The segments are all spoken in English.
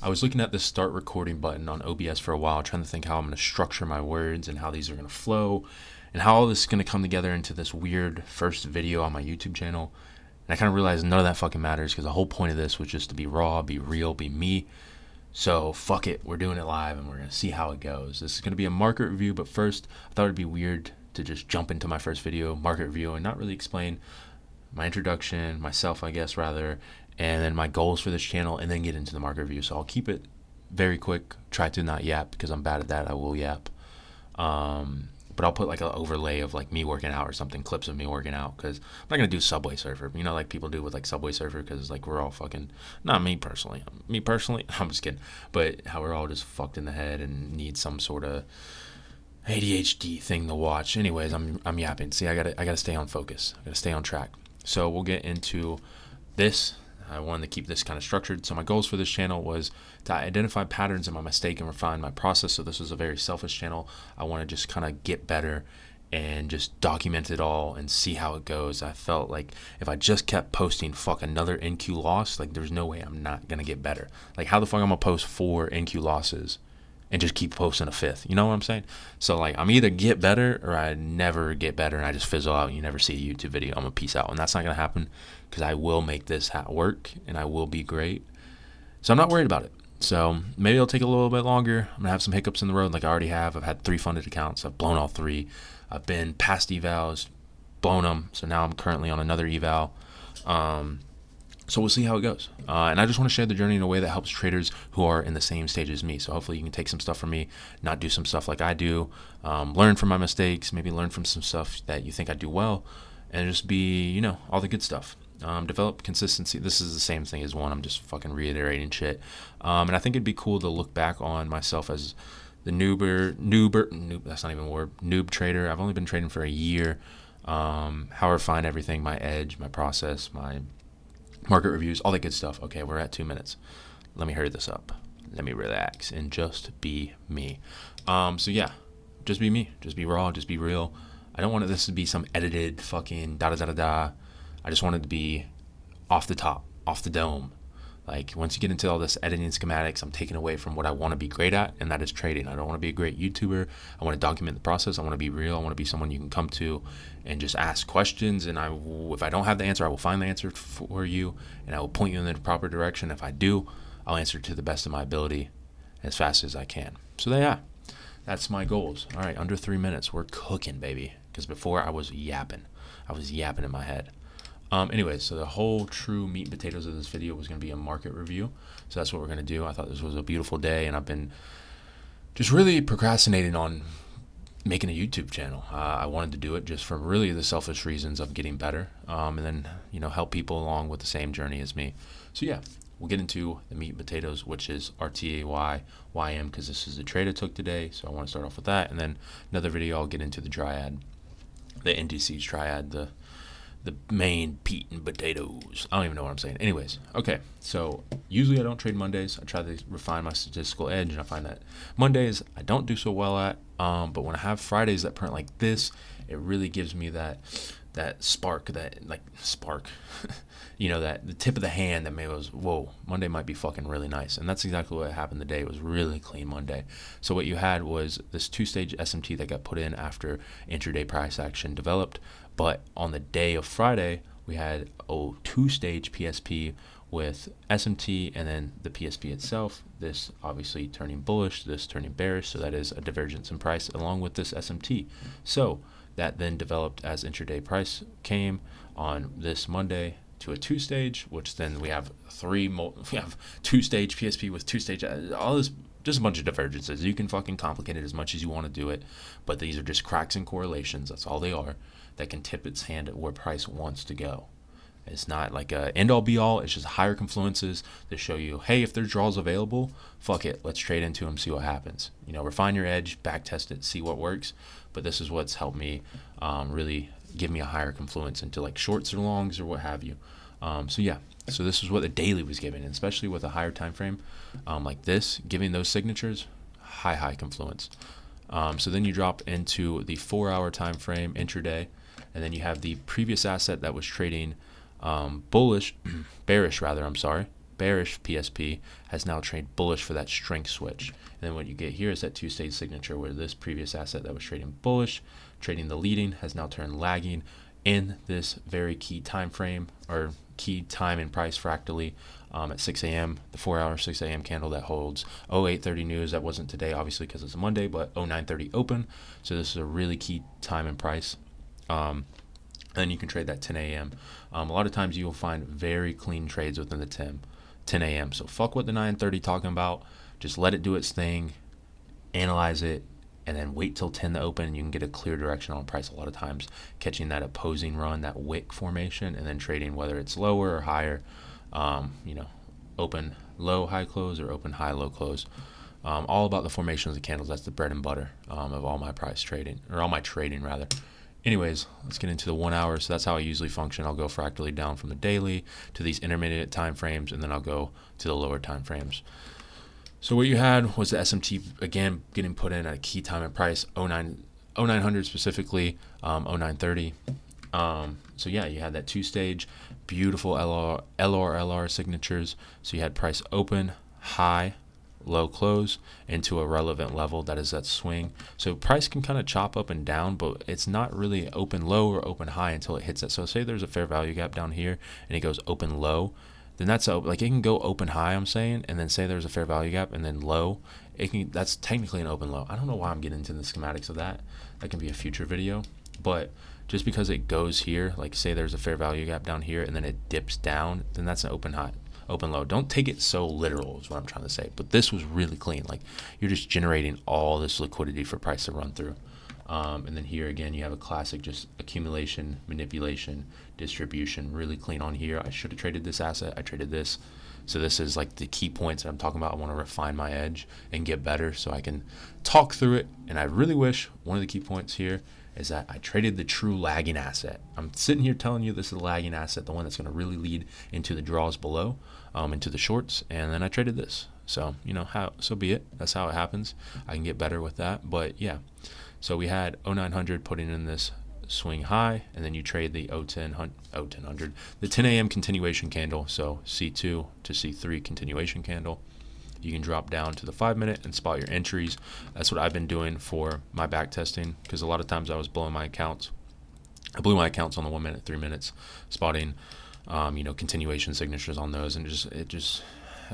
I was looking at this start recording button on OBS for a while, trying to think how I'm going to structure my words and how these are going to flow and how all this is going to come together into this weird first video on my YouTube channel. And I kind of realized none of that fucking matters because the whole point of this was just to be raw, be real, be me. So fuck it, we're doing it live and we're going to see how it goes. This is going to be a market review, but first I thought it'd be weird to just jump into my first video, market review, and not really explain my introduction, myself, I guess, rather, and then my goals for this channel, and then get into the market review. So I'll keep it very quick, try to not yap because I'm bad at that. I will yap. But I'll put like an overlay of like me working out or something, clips of me working out, because I'm not going to do Subway Surfer, you know, like people do with like Subway Surfer, because like we're all fucking, not me personally, I'm just kidding, but how we're all just fucked in the head and need some sort of ADHD thing to watch. Anyways, I'm yapping. See, I gotta stay on focus. I gotta stay on track. So we'll get into this. I wanted to keep this kind of structured. So my goals for this channel was to identify patterns in my mistake and refine my process. So this was a very selfish channel. I want to just kind of get better and just document it all and see how it goes. I felt like if I just kept posting another NQ loss, like there's no way I'm not gonna get better. Like how the fuck I'm gonna post 4 NQ losses and just keep posting a 5th? You know what I'm saying? So like I'm either get better or I never get better and I just fizzle out and you never see a YouTube video. I'm gonna peace out, and that's not gonna happen because I will make this work and I will be great. So I'm not worried about it. So maybe it'll take a little bit longer. I'm gonna have some hiccups in the road like I already have. I've had 3 funded accounts. I've blown all 3. I've been past evals, blown them. So now I'm currently on another eval. So we'll see how it goes. And I just want to share the journey in a way that helps traders who are in the same stage as me. So hopefully you can take some stuff from me, not do some stuff like I do, learn from my mistakes, maybe learn from some stuff that you think I do well, and just be, you know, all the good stuff. Develop consistency. This is the same thing as one. I'm just fucking reiterating shit. And I think it'd be cool to look back on myself as the noob, that's not even a word, noob trader. I've only been trading for a year. How I refine everything, my edge, my process, my market reviews, all that good stuff. Okay, we're at 2 minutes. Let me hurry this up. Let me relax and just be me. So yeah, just be me. Just be raw. Just be real. I don't want this to be some edited fucking da-da-da-da-da. I just want it to be off the top, off the dome. Like once you get into all this editing schematics, I'm taking away from what I want to be great at, and that is trading. I don't want to be a great YouTuber. I want to document the process. I want to be real. I want to be someone you can come to and just ask questions. And if I don't have the answer, I will find the answer for you, and I will point you in the proper direction. If I do, I'll answer to the best of my ability as fast as I can. So yeah, that's my goals. All right, under 3 minutes, we're cooking, baby. Because before I was yapping. I was yapping in my head. Anyways, so the whole true meat and potatoes of this video was going to be a market review. So that's what we're going to do. I thought this was a beautiful day, and I've been just really procrastinating on making a YouTube channel. I wanted to do it just for really the selfish reasons of getting better, and then, you know, help people along with the same journey as me. So yeah, we'll get into the meat and potatoes, which is RTY, YM, because this is the trade I took today. So I want to start off with that, and then another video I'll get into the triad, the indices triad, the main meat and potatoes. I don't even know what I'm saying. Anyways, okay. So usually I don't trade Mondays. I try to refine my statistical edge, and I find that Mondays I don't do so well at. But when I have Fridays that print like this, it really gives me that spark, you know, that the tip of the hand that maybe was, whoa, Monday might be fucking really nice. And that's exactly what happened today. It was really clean Monday. So what you had was this 2-stage SMT that got put in after intraday price action developed. But on the day of Friday, we had a 2-stage PSP with SMT and then the PSP itself. This obviously turning bullish, this turning bearish. So that is a divergence in price along with this SMT. So that then developed as intraday price came on this Monday to a 2-stage, which then we have 2-stage PSP with 2-stage, all this, just a bunch of divergences. You can fucking complicate it as much as you want to do it, but these are just cracks and correlations. That's all they are, that can tip its hand at where price wants to go. It's not like a end all be all. It's just higher confluences that show you, hey, if there's draws available, fuck it, let's trade into them, see what happens. You know, refine your edge, back test it, see what works. But this is what's helped me really give me a higher confluence into like shorts or longs or what have you. So yeah, so this is what the daily was giving, and especially with a higher time frame like this, giving those signatures, high confluence. So then you drop into the 4-hour time frame intraday, and then you have the previous asset that was trading bearish rather, I'm sorry. bearish PSP has now traded bullish for that strength switch. And then what you get here is that two-stage signature where this previous asset that was trading bullish, trading the leading, has now turned lagging in this very key time frame, or key time and price fractally, at 6 a.m., the 4-hour 6 a.m. candle that holds 0830 news. That wasn't today, obviously, because it's a Monday, but 0930 open. So this is a really key time and price. And then you can trade that 10 a.m. A lot of times you'll find very clean trades within the 10 a.m. So fuck what the 930 talking about. Just let it do its thing, analyze it, and then wait till 10 to open, and you can get a clear direction on price a lot of times, catching that opposing run, that wick formation, and then trading whether it's lower or higher, open low, high close, or open high, low close. All about the formation of the candles. That's the bread and butter of all my price trading, or all my trading rather. Anyways, let's get into the 1 hour. So that's how I usually function. I'll go fractally down from the daily to these intermediate time frames, and then I'll go to the lower time frames. So what you had was the SMT again getting put in at a key time and price 0900 specifically, 0930. So yeah, you had that two-stage beautiful LR signatures. So you had price open, high, low, close into a relevant level. That is that swing. So price can kind of chop up and down, but it's not really open low or open high until it hits it. So say there's a fair value gap down here and it goes open low, then that's like it can go open high, I'm saying, and then say there's a fair value gap and then low. That's technically an open low. I don't know why I'm getting into the schematics of that. That can be a future video, but just because it goes here, like say there's a fair value gap down here and then it dips down, then that's an open high, open low. Don't take it so literal is what I'm trying to say. But this was really clean. Like you're just generating all this liquidity for price to run through. And then here again, you have a classic just accumulation, manipulation, distribution, really clean on here. I should have traded this asset. I traded this. So this is like the key points that I'm talking about. I want to refine my edge and get better so I can talk through it. And I really wish one of the key points here is that I traded the true lagging asset. I'm sitting here telling you this is a lagging asset, the one that's going to really lead into the draws below, into the shorts, and then I traded this. So, so be it. That's how it happens. I can get better with that, but yeah. So we had 0900 putting in this swing high, and then you trade the 1000, the 10 a.m. continuation candle, so C2 to C3 continuation candle. You can drop down to the 5-minute and spot your entries. That's what I've been doing for my back testing, because a lot of times I was blowing my accounts. I blew my accounts on the 1 minute, 3 minutes, spotting, continuation signatures on those, and it just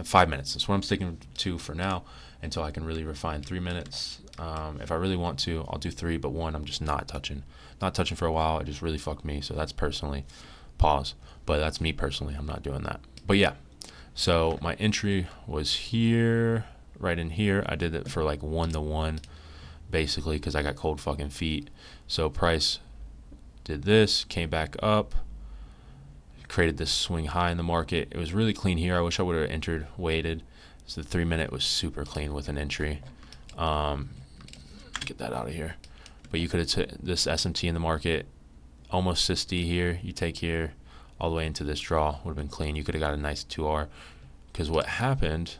5 minutes. That's what I'm sticking to for now until I can really refine 3 minutes. If I really want to, I'll do 3, but 1 I'm just not touching for a while. It just really fucked me. So that's personally pause, but that's me personally. I'm not doing that. But yeah. So my entry was here, right in here. I did it for like 1-to-1, basically, because I got cold fucking feet. So price did this, came back up, created this swing high in the market. It was really clean here. I wish I would have entered, waited. So the 3-minute was super clean with an entry. Get that out of here. But you could have took this SMT in the market, almost 60 here. You take here, all the way into this draw, would have been clean. You could have got a nice 2R, because what happened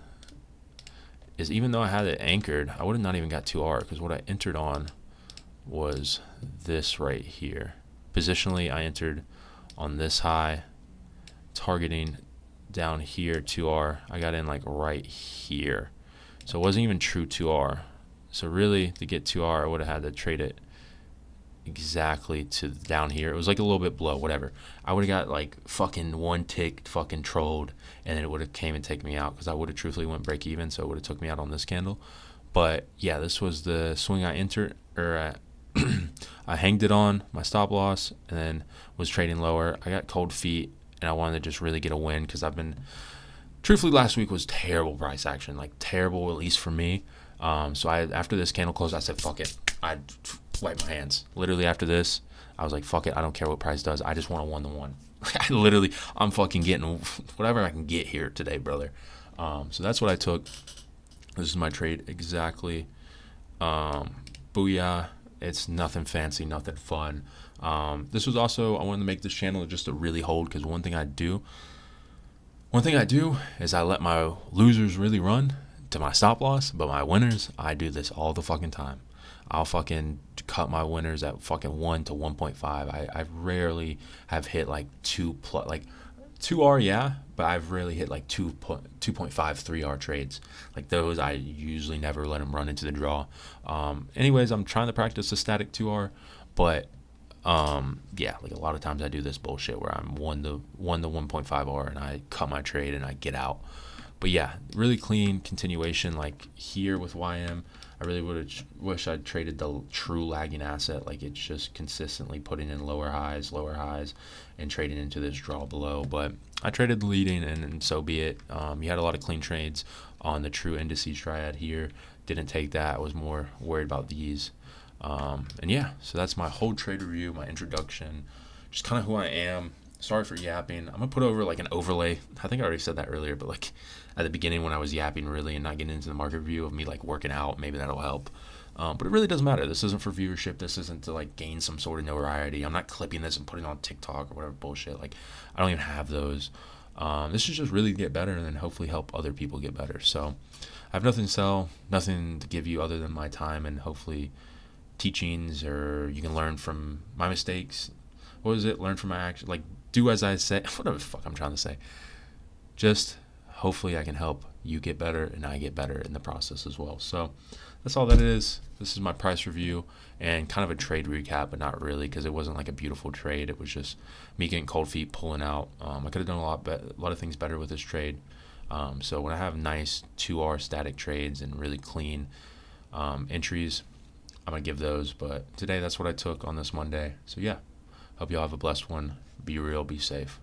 is even though I had it anchored, I would have not even got 2R, because what I entered on was this right here. Positionally, I entered on this high, targeting down here 2R. I got in like right here, so it wasn't even true 2R. So really, to get 2R, I would have had to trade it exactly to down here. It was like a little bit below, whatever. I would have got like fucking 1 tick fucking trolled, and then it would have came and taken me out, because I would have truthfully went break even, so it would have took me out on this candle. But yeah, this was the swing I entered, or I hanged it on my stop loss and then was trading lower. I got cold feet and I wanted to just really get a win, because I've been, truthfully, last week was terrible price action, like terrible, at least for me. So after this candle closed, I said fuck it. I'd wipe my hands. Literally after this, I was like fuck it. I don't care what price does. I just want a 1-to-1. I'm fucking getting whatever I can get here today, brother. So that's what I took. This is my trade exactly. Booyah. It's nothing fancy, nothing fun. This was also, I wanted to make this channel just to really hold, because one thing I do is I let my losers really run to my stop loss, but my winners, I do this all the fucking time. I'll fucking cut my winners at fucking 1 to 1.5. I rarely have hit like 2+, like 2R, yeah, but I've rarely hit like 2.5 3R trades. Like those, I usually never let them run into the draw. Anyways, I'm trying to practice the static 2R, but yeah, like a lot of times I do this bullshit where I'm 1.5R and I cut my trade and I get out. But yeah, really clean continuation. Like here with YM, I really wish I'd traded the true lagging asset. Like it's just consistently putting in lower highs, and trading into this draw below. But I traded the leading, and so be it. You had a lot of clean trades on the true indices triad here. Didn't take that. I was more worried about these. And yeah, so that's my whole trade review, my introduction, just kind of who I am. Sorry for yapping. I'm gonna put over like an overlay. I think I already said that earlier, but like at the beginning when I was yapping really and not getting into the market review of me like working out, maybe that'll help. But it really doesn't matter. This isn't for viewership. This isn't to like gain some sort of notoriety. I'm not clipping this and putting it on TikTok or whatever bullshit. Like I don't even have those. This is just really get better and then hopefully help other people get better. So I have nothing to sell, nothing to give you other than my time and hopefully teachings, or you can learn from my mistakes. What is it? Learn from my action. Like do as I say. Whatever the fuck I'm trying to say. Just hopefully I can help you get better and I get better in the process as well. So that's all that it is. This is my price review and kind of a trade recap, but not really because it wasn't like a beautiful trade. It was just me getting cold feet, pulling out. I could have done a lot of things better with this trade. So when I have nice 2R static trades and really clean entries, I'm going to give those. But today that's what I took on this Monday. So yeah, hope y'all have a blessed one. Be real, be safe.